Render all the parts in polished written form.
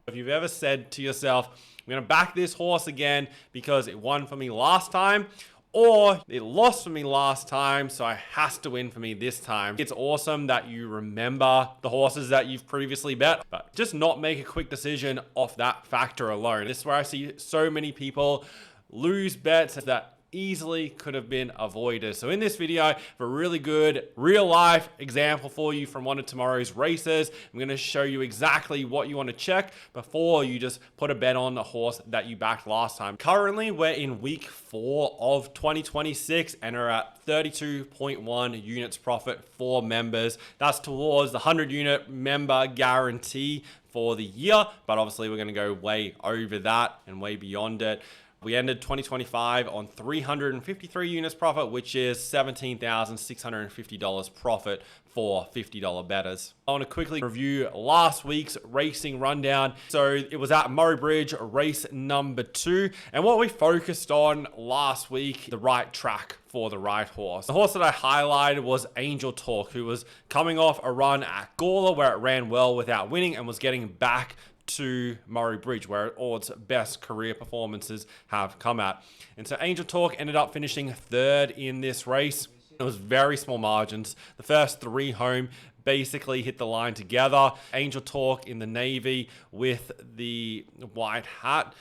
If you've ever said to yourself, I'm going to back this horse again because it won for me last time, or it lost for me last time, so it has to win for me this time. It's awesome that you remember the horses that you've previously bet, but just not make a quick decision off that factor alone. This is where I see so many people lose bets that easily could have been avoided. So in this video, I have a really good real life example for you from one of tomorrow's races. I'm going to show you exactly what you want to check before you just put a bet on the horse that you backed last time. Currently, we're in week 4 of 2026 and are at 32.1 units profit for members. That's towards the 100 unit member guarantee for the year, but obviously we're going to go way over that and way beyond it. We ended 2025 on 353 units profit, which is $17,650 profit for $50 bettors. I want to quickly review last week's racing rundown. So it was at Murray Bridge, race number 2. And what we focused on last week, the right track for the right horse. The horse that I highlighted was Angel Talk, who was coming off a run at Gawler where it ran well without winning and was getting back to Murray Bridge, where all its best career performances have come at. And so Angel Talk ended up finishing 3rd in this race. It was very small margins. The first 3 home basically hit the line together. Angel Talk in the navy with the white hat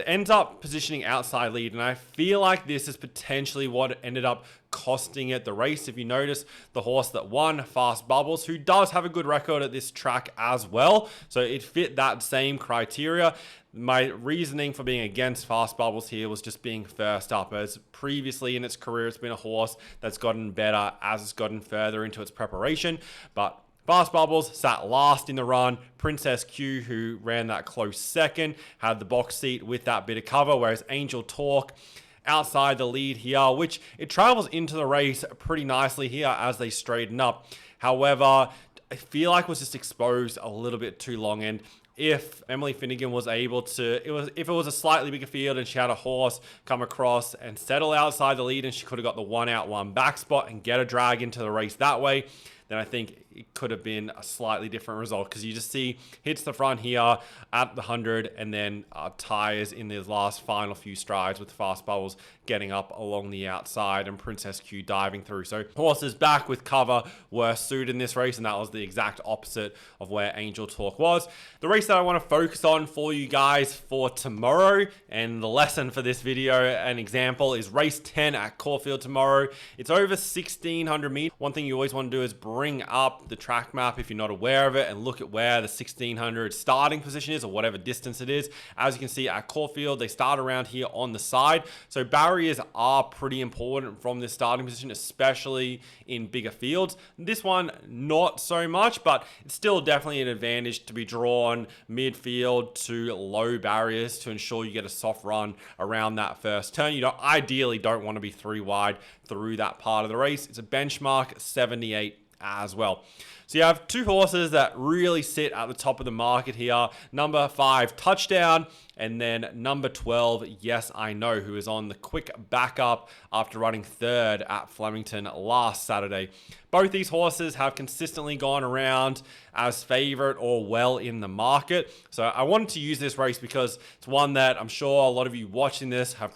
ends up positioning outside lead, and I feel like this is potentially what ended up costing it the race. If you notice, the horse that won, Fast Bubbles, who does have a good record at this track as well, so it fit that same criteria. My reasoning for being against Fast Bubbles here was just being first up, as previously in its career it's been a horse that's gotten better as it's gotten further into its preparation, but Fast Bubbles sat last in the run. Princess Q, who ran that close second, had the box seat with that bit of cover, whereas Angel Talk outside the lead here, which it travels into the race pretty nicely here as they straighten up. However, I feel like it was just exposed a little bit too long, and if Emily Finnegan was able to, if it was a slightly bigger field and she had a horse come across and settle outside the lead and she could have got the 1 out 1 back spot and get a drag into the race that way, then I think it could have been a slightly different result, because you just see hits the front here at the 100 and then tires in the last final few strides with Fast Bubbles getting up along the outside and Princess Q diving through. So horses back with cover were suited in this race, and that was the exact opposite of where Angel Talk was. The race that I want to focus on for you guys for tomorrow, and the lesson for this video, an example, is race 10 at Caulfield tomorrow. It's over 1,600 meters. One thing you always want to do is bring up the track map if you're not aware of it and look at where the 1,600 starting position is, or whatever distance it is. As you can see at Caulfield, they start around here on the side. So barriers are pretty important from this starting position, especially in bigger fields. This one, not so much, but it's still definitely an advantage to be drawn midfield to low barriers to ensure you get a soft run around that first turn. You ideally don't want to be 3 wide through that part of the race. It's a benchmark 78 as well. So you have 2 horses that really sit at the top of the market here. Number 5, Touchdown, and then number 12, Yes I Know, who is on the quick backup after running 3rd at Flemington last Saturday. Both these horses have consistently gone around as favorite or well in the market. So I wanted to use this race because it's one that I'm sure a lot of you watching this have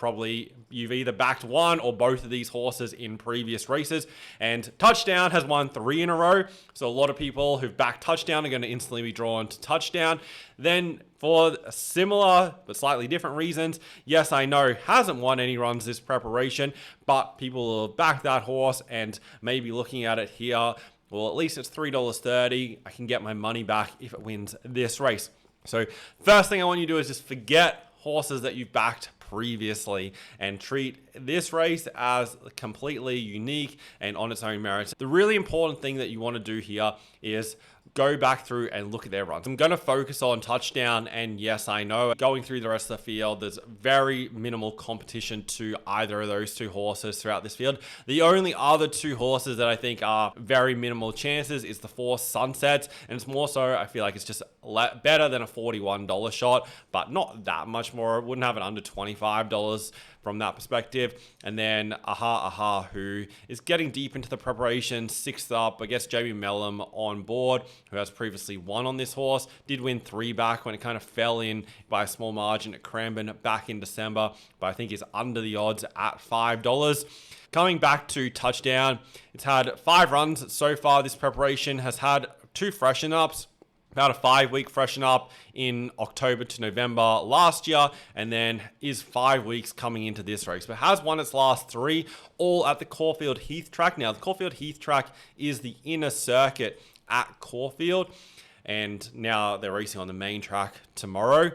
you've either backed one or both of these horses in previous races. And Touchdown has won 3 in a row. So a lot of people who've backed Touchdown are going to instantly be drawn to Touchdown. Then for similar but slightly different reasons, Yes I Know hasn't won any runs this preparation, but people will back that horse and maybe looking at it here, well, at least it's $3.30. I can get my money back if it wins this race. So first thing I want you to do is just forget horses that you've backed previously and treat this race as completely unique and on its own merits. The really important thing that you want to do here is go back through and look at their runs. I'm going to focus on Touchdown and Yes I Know. Going through the rest of the field, there's very minimal competition to either of those 2 horses throughout this field. The only other 2 horses that I think are very minimal chances is the 4 Sunsets, and it's more so I feel like it's just better than a $41 shot, but not that much more. I wouldn't have it under $25 from that perspective. And then Aha, who is getting deep into the preparation, 6th up. I guess Jamie Mellum on board, who has previously won on this horse, did win 3 back when it kind of fell in by a small margin at Cranbourne back in December, but I think is under the odds at $5. Coming back to Touchdown, it's had 5 runs so far. This preparation has had 2 freshen ups, about a 5-week freshen up in October to November last year, and then is 5 weeks coming into this race, but has won its last 3, all at the Caulfield Heath track. Now, the Caulfield Heath track is the inner circuit at Caulfield, and now they're racing on the main track tomorrow.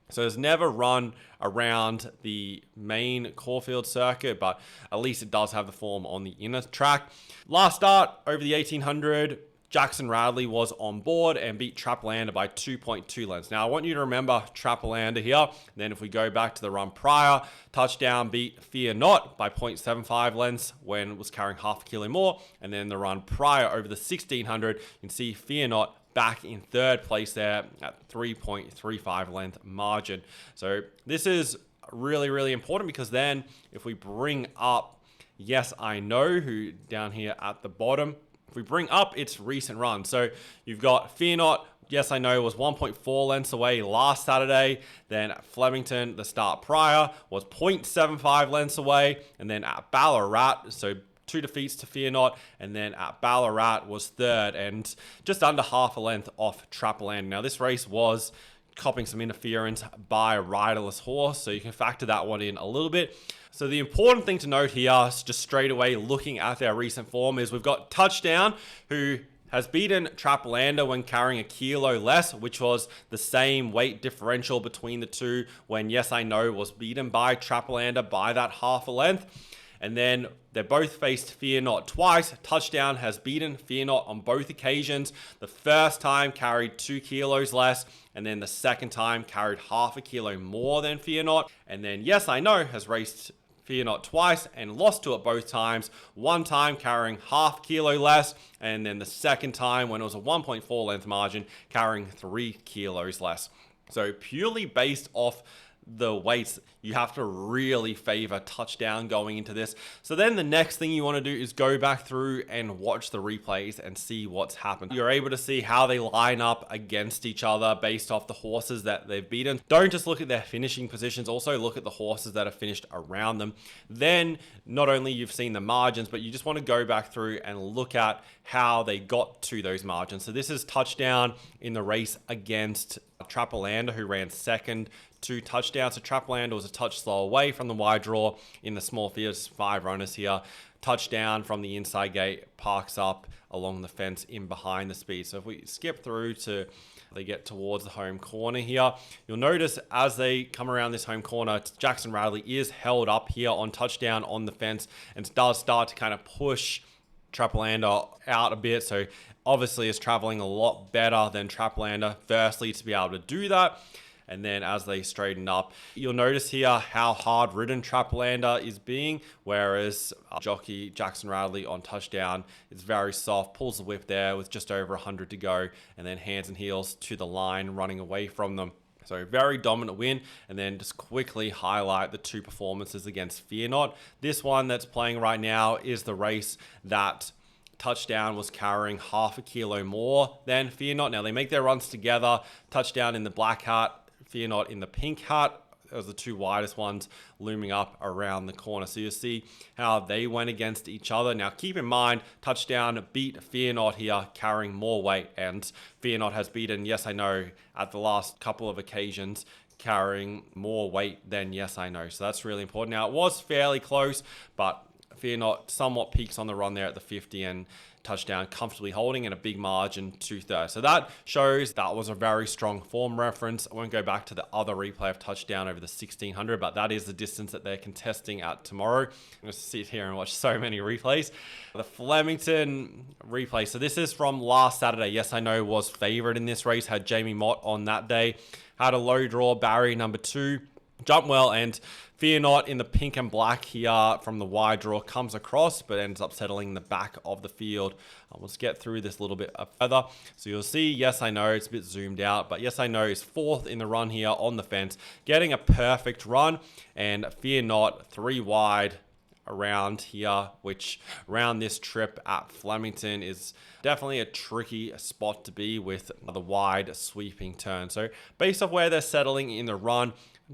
So it's never run around the main Caulfield circuit, but at least it does have the form on the inner track. Last start over the 1800, Jackson Radley was on board and beat Trapalander by 2.2 lengths. Now, I want you to remember Trapalander here. Then if we go back to the run prior, Touchdown beat Fear Not by 0.75 lengths when it was carrying half a kilo more. And then the run prior over the 1600, you can see Fear Not back in 3rd place there at 3.35 length margin. So this is really, really important, because then if we bring up Yes I Know, who down here at the bottom, if we bring up its recent run, so you've got Fear Not, Yes I Know was 1.4 lengths away last Saturday. Then at Flemington, the start prior, was 0.75 lengths away. And then at Ballarat, so 2 defeats to Fear Not, and then at Ballarat was 3rd and just under half a length off Trapalander. Now, this race was copping some interference by a riderless horse, so you can factor that one in a little bit. So the important thing to note here, just straight away looking at their recent form, is we've got Touchdown, who has beaten Trapalander when carrying a kilo less, which was the same weight differential between the two when Yes I Know was beaten by Trapalander by that half a length. And then they both faced Fear Not twice. Touchdown has beaten Fear Not on both occasions. The first time carried 2 kilos less, and then the second time carried half a kilo more than Fear Not. And then Yes I Know has raced Fear Not twice and lost to it both times. One time carrying half kilo less, and then the second time when it was a 1.4 length margin carrying 3 kilos less. So purely based off the weights, you have to really favor Touchdown going into this. So then the next thing you want to do is go back through and watch the replays and see what's happened. You're able to see how they line up against each other based off the horses that they've beaten. Don't just look at their finishing positions, also look at the horses that have finished around them. Then not only you've seen the margins, but you just want to go back through and look at how they got to those margins. So this is Touchdown in the race against Trapalander, who ran 2nd to Touchdown. So Trapalander was a touch slow away from the wide draw in the small fields, 5 runners here. Touchdown from the inside gate parks up along the fence in behind the speed. So if we skip through to they get towards the home corner here, you'll notice as they come around this home corner, Jackson Radley is held up here on Touchdown on the fence and does start to kind of push Trapalander out a bit. So obviously is traveling a lot better than Trapalander, firstly, to be able to do that. And then as they straighten up, you'll notice here how hard ridden Trapalander is being, whereas jockey Jackson Radley on Touchdown is very soft, pulls the whip there with just over 100 to go, and then hands and heels to the line, running away from them. So very dominant win. And then just quickly highlight the 2 performances against Fear Not. This one that's playing right now is the race that Touchdown was carrying half a kilo more than Fear Not. Now they make their runs together. Touchdown in the black hat, Fear Not in the pink hat. Those are the 2 widest ones looming up around the corner. So you'll see how they went against each other. Now keep in mind, Touchdown beat Fear Not here, carrying more weight, and Fear Not has beaten Yes I Know at the last couple of occasions, carrying more weight than Yes I Know. So that's really important. Now it was fairly close, but Fear Not somewhat peaks on the run there at the 50, and Touchdown comfortably holding in a big margin 2/3. So that shows that was a very strong form reference. I won't go back to the other replay of Touchdown over the 1600, but that is the distance that they're contesting at tomorrow. I'm going to sit here and watch so many replays. The Flemington replay. So this is from last Saturday. Yes I Know was favourite in this race, had Jamie Mott on that day, had a low draw barrier number 2. Jump well, and Fear Not in the pink and black here from the wide draw comes across, but ends up settling in the back of the field. Let's get through this a little bit further. So you'll see, Yes I Know, it's a bit zoomed out, but Yes I Know is 4th in the run here on the fence, getting a perfect run, and Fear Not 3 wide around here, which around this trip at Flemington is definitely a tricky spot to be with the wide sweeping turn. So based off where they're settling in the run,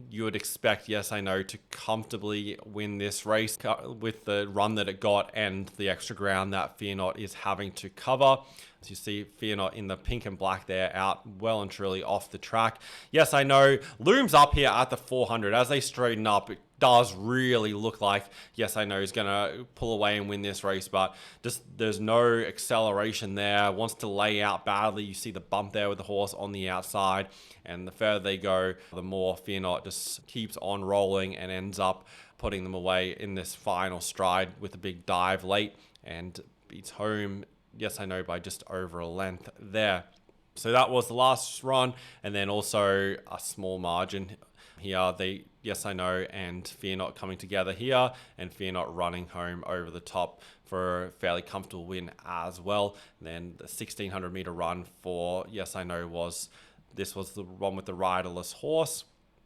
you would expect Yes I Know to comfortably win this race with the run that it got and the extra ground that Fear Not is having to cover. As you see, Fear Not in the pink and black there, out well and truly off the track. Yes I Know looms up here at the 400. As they straighten up, it does really look like Yes I Know is going to pull away and win this race, but just there's no acceleration there. Wants to lay out badly. You see the bump there with the horse on the outside, and the further they go, the more Fear Not just keeps on rolling and ends up putting them away in this final stride with a big dive late, and beats home Yes I Know by just over a length there. So that was the last run, and then also a small margin here. Yes I Know and Fear Not coming together here, and Fear Not running home over the top for a fairly comfortable win as well. And then the 1600 meter run for Yes I Know was the one with the riderless horse.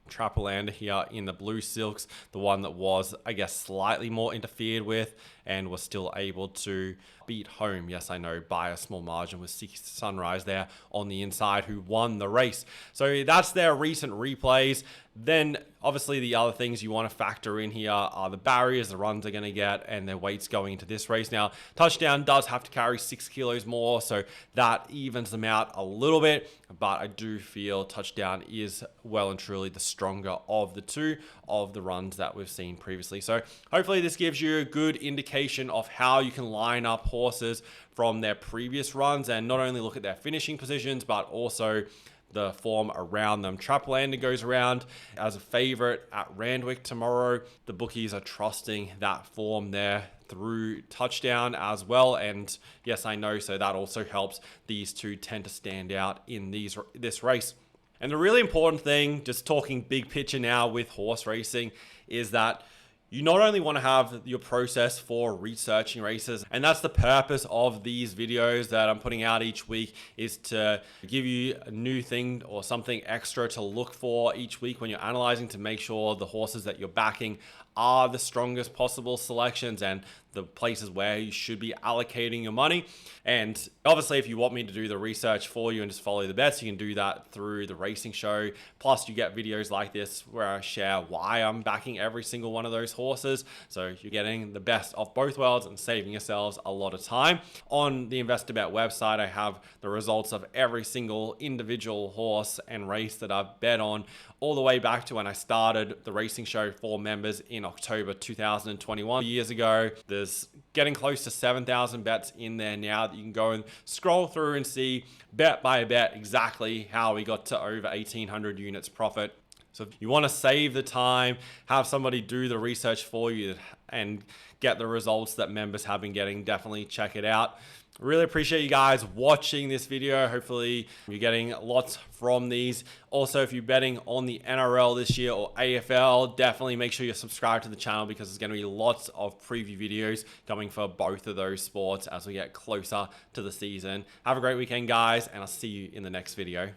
Trapolander here in the blue silks, the one that was, I guess, slightly more interfered with, and was still able to beat home Yes I Know by a small margin with Six Sunrise there on the inside, who won the race. So that's their recent replays. Then obviously the other things you want to factor in here are the barriers the runs are going to get and their weights going into this race. Now, Touchdown does have to carry 6 kilos more, so that evens them out a little bit, but I do feel Touchdown is well and truly the stronger of the two of the runs that we've seen previously. So hopefully this gives you a good indication of how you can line up horses from their previous runs and not only look at their finishing positions, but also the form around them. Trapolander goes around as a favorite at Randwick tomorrow. The bookies are trusting that form there through Touchdown as well, and Yes I Know, so that also helps these two tend to stand out in this race. And the really important thing, just talking big picture now with horse racing, is that you not only want to have your process for researching races, and that's the purpose of these videos that I'm putting out each week, is to give you a new thing or something extra to look for each week when you're analyzing, to make sure the horses that you're backing are the strongest possible selections and the places where you should be allocating your money. And obviously, if you want me to do the research for you and just follow the bets, you can do that through the racing show. Plus, you get videos like this where I share why I'm backing every single one of those horses. So you're getting the best of both worlds and saving yourselves a lot of time. On the investor.bet website, I have the results of every single individual horse and race that I've bet on, all the way back to when I started the racing show for members in October 2021. Years ago, there's getting close to 7,000 bets in there now that you can go and scroll through and see bet by bet exactly how we got to over 1,800 units profit. So if you want to save the time, have somebody do the research for you and get the results that members have been getting, definitely check it out. Really appreciate you guys watching this video. Hopefully you're getting lots from these. Also, if you're betting on the NRL this year or AFL, definitely make sure you're subscribed to the channel, because there's going to be lots of preview videos coming for both of those sports as we get closer to the season. Have a great weekend, guys, and I'll see you in the next video.